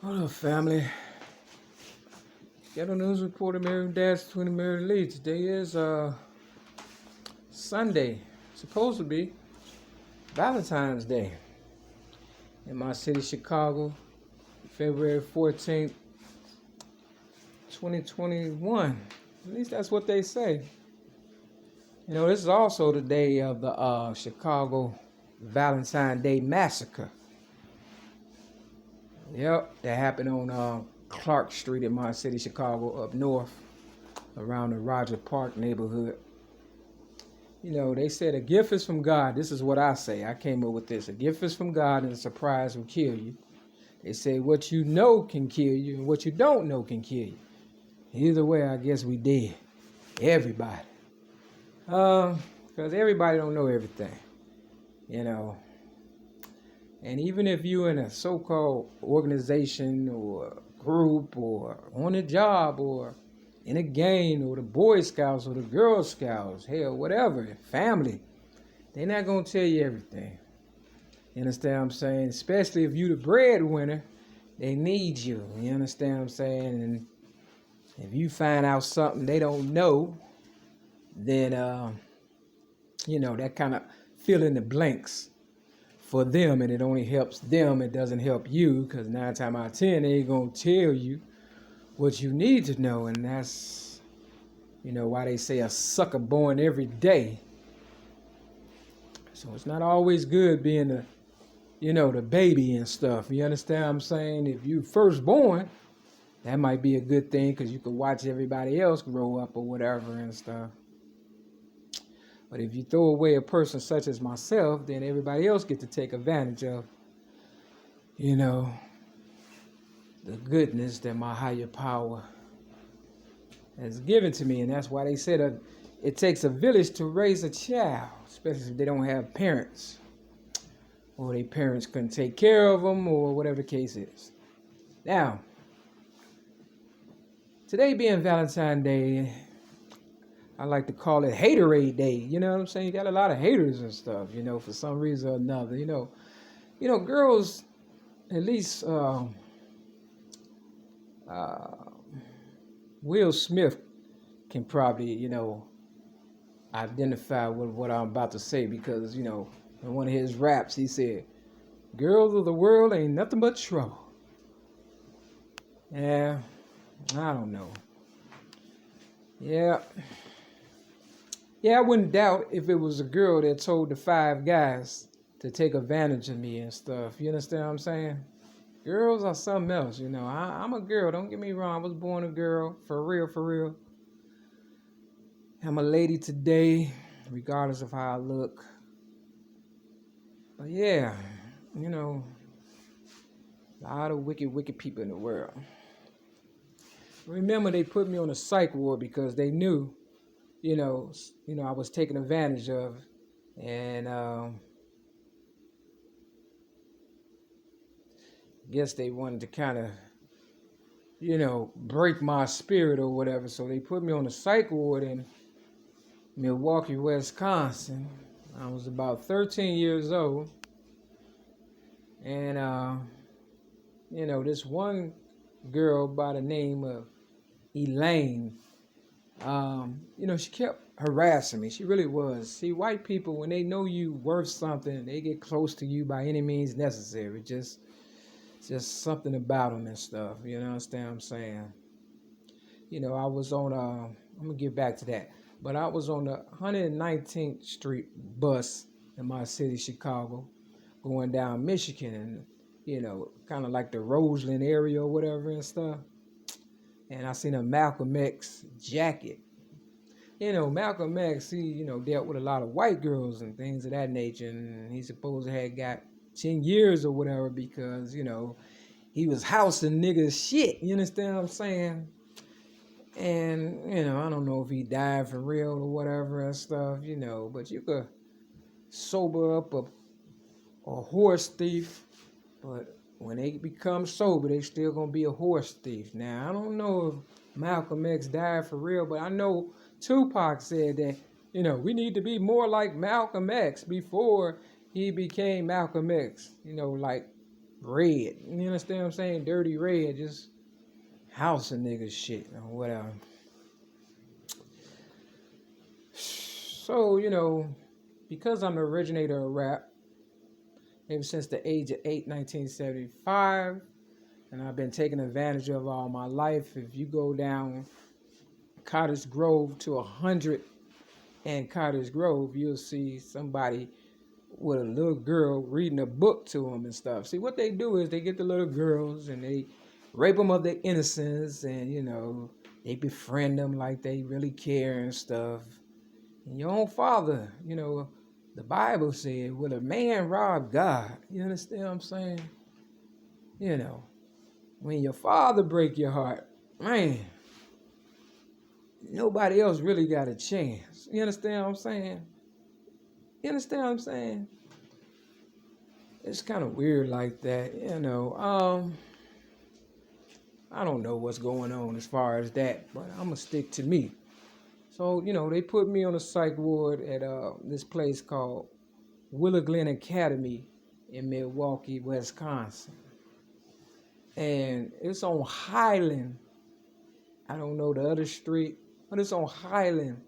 What up, family? Ghetto News Reporter Mary Dash 20 Mary Lee. Today is Sunday, supposed to be Valentine's Day in my city, Chicago, February 14th, 2021. At least that's what they say. You know, this is also the day of the Chicago Valentine's Day Massacre. Yep, that happened on Clark Street in my city, Chicago, up north, around the Roger Park neighborhood. You know, they said a gift is from God. This is what I say. I came up with this. A gift is from God and a surprise will kill you. They say what you know can kill you and what you don't know can kill you. Either way, I guess we dead. Everybody. Because everybody don't know everything. You know. And even if you're in a so-called organization or group or on a job or in a gang or the Boy Scouts or the Girl Scouts, hell, whatever, family, they're not going to tell you everything. You understand what I'm saying? Especially if you the breadwinner, they need you. You understand what I'm saying? And if you find out something they don't know, then, you know, that kind of fill in the blanks for them, and it only helps them. It doesn't help you, because 9 times out of 10 they ain't gonna tell you what you need to know. And that's, you know, why they say a sucker born every day. So it's not always good being the, you know, the baby and stuff. You understand what I'm saying? If you first born, that might be a good thing, because you can watch everybody else grow up or whatever and stuff. But if you throw away a person such as myself, then everybody else get to take advantage of, you know, the goodness that my higher power has given to me. And that's why they said it takes a village to raise a child, especially if they don't have parents, or their parents couldn't take care of them, or whatever the case is. Now, today being Valentine's Day, I like to call it Haterade Day. You know what I'm saying? You got a lot of haters and stuff, you know, for some reason or another. You know, girls, at least Will Smith can probably, you know, identify with what I'm about to say, because, you know, in one of his raps, he said, "Girls of the world ain't nothing but trouble." Yeah, I don't know. Yeah, I wouldn't doubt if it was a girl that told the 5 guys to take advantage of me and stuff. You understand what I'm saying? Girls are something else, you know. I'm a girl, don't get me wrong. I was born a girl, for real, for real. I'm a lady today, regardless of how I look. But yeah, you know, a lot of wicked people in the world. Remember, they put me on a psych ward because they knew, you know, I was taken advantage of, and guess they wanted to kind of, you know, break my spirit or whatever. So they put me on a psych ward in Milwaukee, Wisconsin. I was about 13 years old, and you know, this one girl by the name of Elaine, you know, she kept harassing me. She really was. See, white people, when they know you worth something, they get close to you by any means necessary. Just something about them and stuff. You know, understand what I'm saying? You know, I was on, I'm going to get back to that. But I was on the 119th Street bus in my city, Chicago, going down Michigan, and, you know, kind of like the Roseland area or whatever and stuff. And I seen a Malcolm X jacket. You know, Malcolm X, he, you know, dealt with a lot of white girls and things of that nature. And he supposed to had got 10 years or whatever because, you know, he was housing niggas shit. You understand what I'm saying? And, you know, I don't know if he died for real or whatever and stuff, you know. But you could sober up a horse thief. But when they become sober, they still gonna be a horse thief. Now, I don't know if Malcolm X died for real, but I know Tupac said that, you know, we need to be more like Malcolm X before he became Malcolm X. You know, like red. You understand what I'm saying? Dirty red, just house of niggas shit or whatever. So, because I'm the originator of rap, ever since the age of 8, 1975, and I've been taken advantage of all my life. If you go down Cottage Grove to 100 and Cottage Grove, you'll see somebody with a little girl reading a book to them and stuff. See, what they do is they get the little girls and they rape them of their innocence, and, they befriend them like they really care and stuff. And your own father, the Bible said, will a man rob God? You understand what I'm saying? When your father break your heart, man, nobody else really got a chance. You understand what I'm saying? It's kind of weird like that, I don't know what's going on as far as that, but I'm going to stick to me. So, they put me on a psych ward at this place called Willow Glen Academy in Milwaukee, Wisconsin. And it's on Highland. I don't know the other street, but it's on Highland.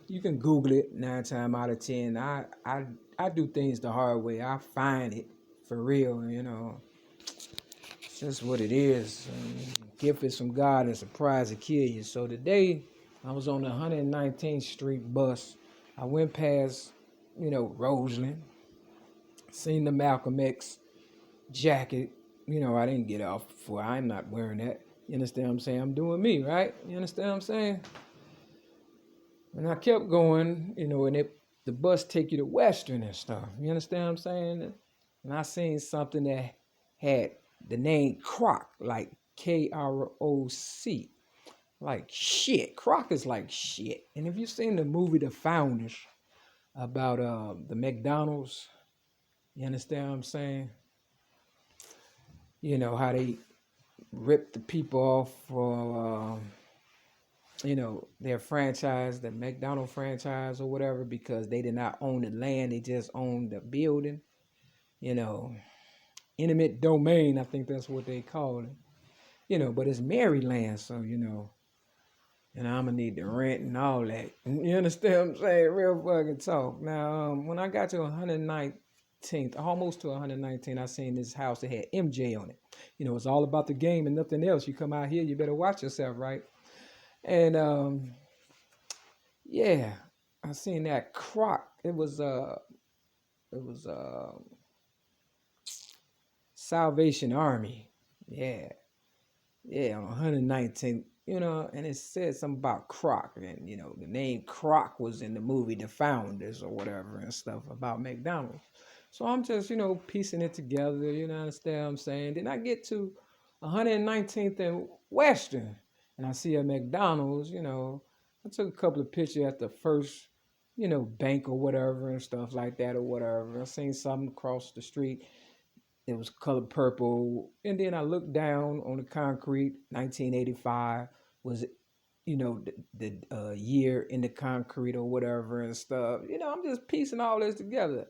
You can Google it 9 times out of 10. I do things the hard way. I find it for real, It's just what it is. Gift is from God and surprise to kill you. So today, I was on the 119th Street bus. I went past, Roseland. Seen the Malcolm X jacket. I didn't get off before. I'm not wearing that. You understand what I'm saying? I'm doing me, right? You understand what I'm saying? And I kept going, and the bus take you to Western and stuff. You understand what I'm saying? And I seen something that had the name Croc, like K-R-O-C. Like shit. Croc is like shit. And if you've seen the movie The Founders about the McDonald's, you understand what I'm saying? How they ripped the people off for, their franchise, the McDonald's franchise or whatever, because they did not own the land. They just owned the building. Intimate domain, I think that's what they call it. But it's Maryland, so, and I'm going to need the rent and all that. You understand what I'm saying? Real fucking talk. Now, when I got to 119th, almost to 119th, I seen this house that had MJ on it. It's all about the game and nothing else. You come out here, you better watch yourself, right? And, yeah, I seen that Croc. It was Salvation Army. Yeah, on 119th. And it said something about Croc, and the name Croc was in the movie The Founders or whatever and stuff about McDonald's. So I'm just, piecing it together, understand what I'm saying? Then I get to 119th and Western, and I see a McDonald's, I took a couple of pictures at the first, bank or whatever and stuff like that or whatever. I seen something across the street. It was colored purple. And then I looked down on the concrete. 1985 was, the year in the concrete or whatever and stuff. I'm just piecing all this together.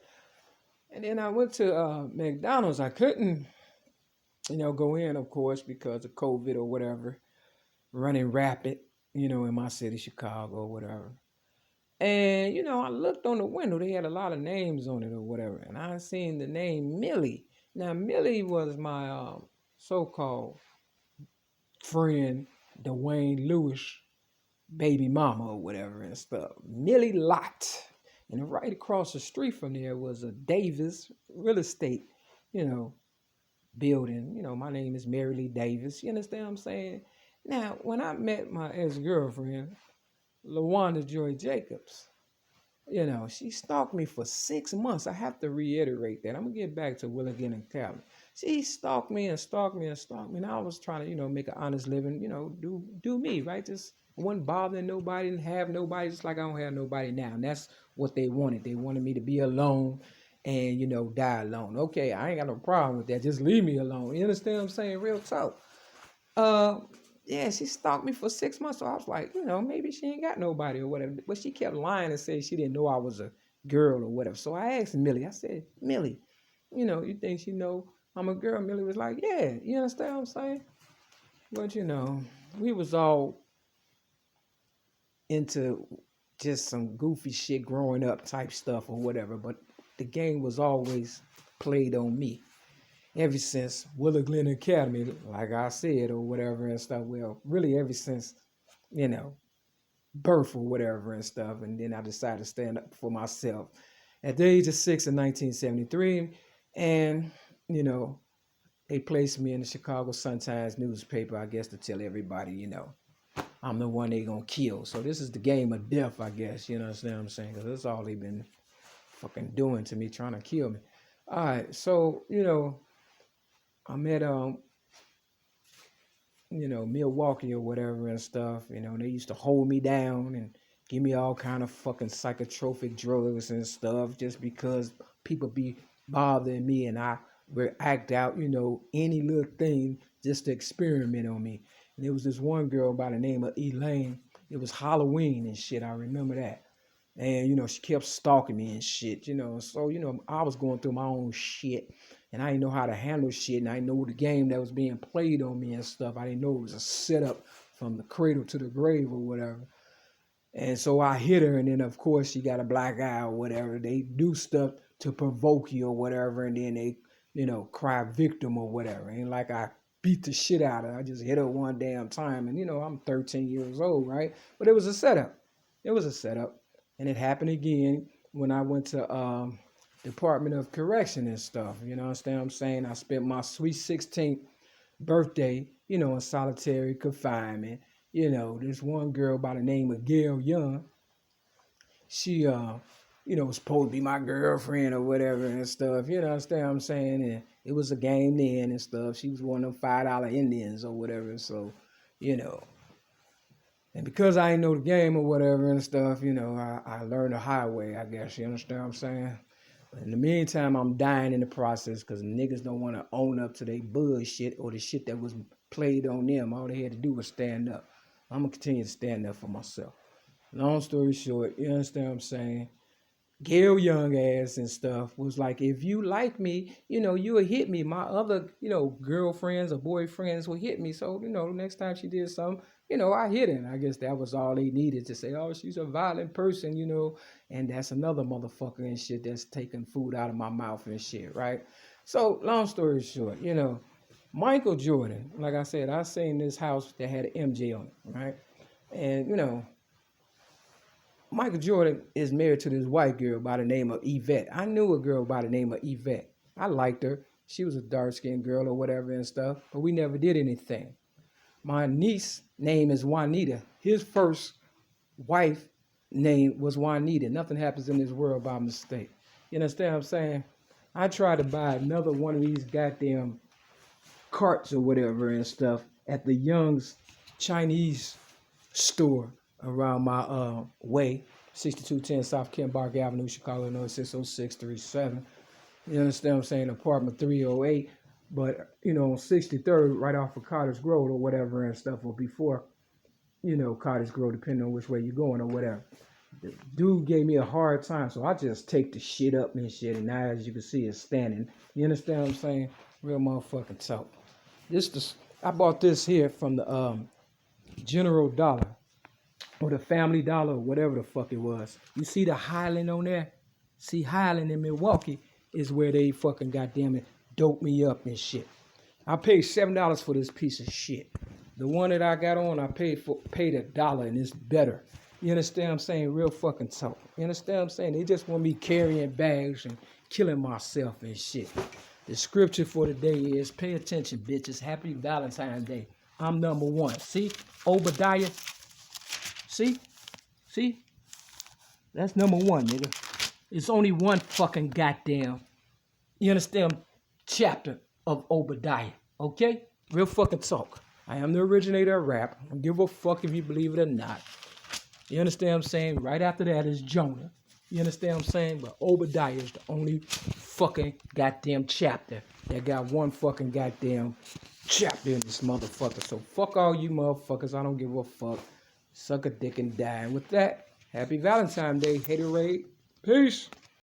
And then I went to McDonald's. I couldn't, go in, of course, because of COVID or whatever. Running rapid, in my city, Chicago or whatever. And, I looked on the window. They had a lot of names on it or whatever. And I seen the name Millie. Now, Millie was my so-called friend, Dwayne Lewis, baby mama or whatever and stuff. Millie Lott. And right across the street from there was a Davis real estate, building. My name is Mary Lee Davis. You understand what I'm saying? Now, when I met my ex-girlfriend, LaWanda Joy Jacobs, she stalked me for 6 months. I have to reiterate that. I'm going to get back to Willigan and Calvin. She stalked me and stalked me and stalked me. And I was trying to, make an honest living, do me, right? Just wasn't bothering nobody, didn't have nobody, just like I don't have nobody now. And that's what they wanted. They wanted me to be alone and, die alone. Okay, I ain't got no problem with that. Just leave me alone. You understand what I'm saying? Real talk. Yeah, she stalked me for 6 months. So I was like, maybe she ain't got nobody or whatever. But she kept lying and said she didn't know I was a girl or whatever. So I asked Millie, I said, Millie, you think she know I'm a girl. Millie was like, yeah, you understand what I'm saying? But, we was all into just some goofy shit growing up type stuff or whatever. But the game was always played on me. Ever since Willow Glen Academy, like I said, or whatever and stuff. Well, really ever since, birth or whatever and stuff. And then I decided to stand up for myself at the age of 6 in 1973. And, they placed me in the Chicago Sun-Times newspaper, I guess, to tell everybody, I'm the one they gonna kill. So this is the game of death, I guess. You know what I'm saying? Because that's all they've been fucking doing to me, trying to kill me. All right, so, I'm at, Milwaukee or whatever and stuff. They used to hold me down and give me all kind of fucking psychotropic drugs and stuff just because people be bothering me and I would act out, any little thing just to experiment on me. And there was this one girl by the name of Elaine. It was Halloween and shit. I remember that. And, she kept stalking me and shit, So, I was going through my own shit. And I didn't know how to handle shit. And I didn't know the game that was being played on me and stuff. I didn't know it was a setup from the cradle to the grave or whatever. And so I hit her. And then, of course, she got a black eye or whatever. They do stuff to provoke you or whatever. And then they, cry victim or whatever. Ain't like I beat the shit out of her. I just hit her one damn time. And, I'm 13 years old, right? But it was a setup. It was a setup. And it happened again when I went to Department of Correction and stuff. You know what I'm saying? I spent my sweet 16th birthday, in solitary confinement. This one girl by the name of Gail Young. She, was supposed to be my girlfriend or whatever and stuff. You know what I'm saying? And it was a game then and stuff. She was one of them $5 Indians or whatever. So, And because I ain't know the game or whatever and stuff, I learned the highway, I guess. You understand what I'm saying? But in the meantime, I'm dying in the process because niggas don't want to own up to their bullshit or the shit that was played on them. All they had to do was stand up. I'm going to continue to stand up for myself. Long story short, you understand what I'm saying? Gail Young ass and stuff was like, if you like me, you would hit me. My other, girlfriends or boyfriends would hit me. So, next time she did something, I hit her. And I guess that was all they needed to say, oh, she's a violent person, and that's another motherfucker and shit that's taking food out of my mouth and shit, right? So, long story short, Michael Jordan, like I said, I seen this house that had an MJ on it, right? And, Michael Jordan is married to this white girl by the name of Yvette. I knew a girl by the name of Yvette. I liked her. She was a dark-skinned girl or whatever and stuff, but we never did anything. My niece's name is Juanita. His first wife name was Juanita. Nothing happens in this world by mistake. You understand what I'm saying? I tried to buy another one of these goddamn carts or whatever and stuff at the Young's Chinese store around my way, 6210 South Kembark Avenue, Chicago, Illinois, 60637. You understand what I'm saying? Apartment 308. But, on 63rd, right off of Cottage Grove or whatever and stuff, or before, Cottage Grove, depending on which way you're going or whatever. The dude gave me a hard time, so I just take the shit up and shit, and now, as you can see, it's standing. You understand what I'm saying? Real motherfucking talk. I bought this here from the General Dollar, or the Family Dollar, or whatever the fuck it was. You see the Highland on there? See, Highland in Milwaukee is where they fucking goddamn it dope me up and shit. I paid $7 for this piece of shit. The one that I got on, I paid $1 and it's better. You understand what I'm saying? Real fucking talk. You understand what I'm saying? They just want me carrying bags and killing myself and shit. The scripture for today is, pay attention, bitches. Happy Valentine's Day. I'm number one. See? Obadiah. See? That's number one, nigga. It's only one fucking goddamn, you understand, chapter of Obadiah. Okay? Real fucking talk. I am the originator of rap. I don't give a fuck if you believe it or not. You understand what I'm saying? Right after that is Jonah. You understand what I'm saying? But Obadiah is the only fucking goddamn chapter that got one fucking goddamn chapter in this motherfucker. So fuck all you motherfuckers. I don't give a fuck. Suck a dick and die. And with that, happy Valentine's Day, haterade. Peace.